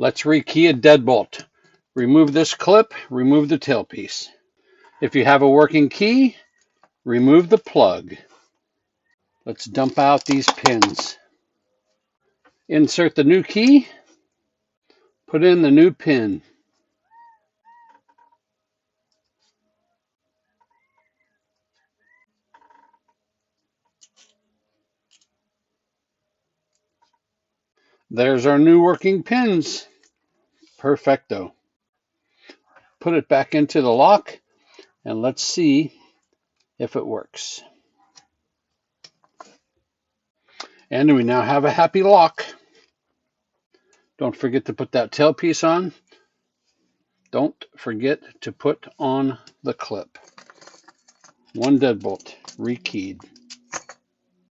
Let's rekey a deadbolt. Remove this clip, remove the tailpiece. If you have a working key, remove the plug. Let's dump out these pins. Insert the new key, put in the new pin. There's our new working pins. Perfecto. Put it back into the lock and let's see if it works. And we now have a happy lock. Don't forget to put that tailpiece on. Don't forget to put on the clip. One deadbolt, rekeyed.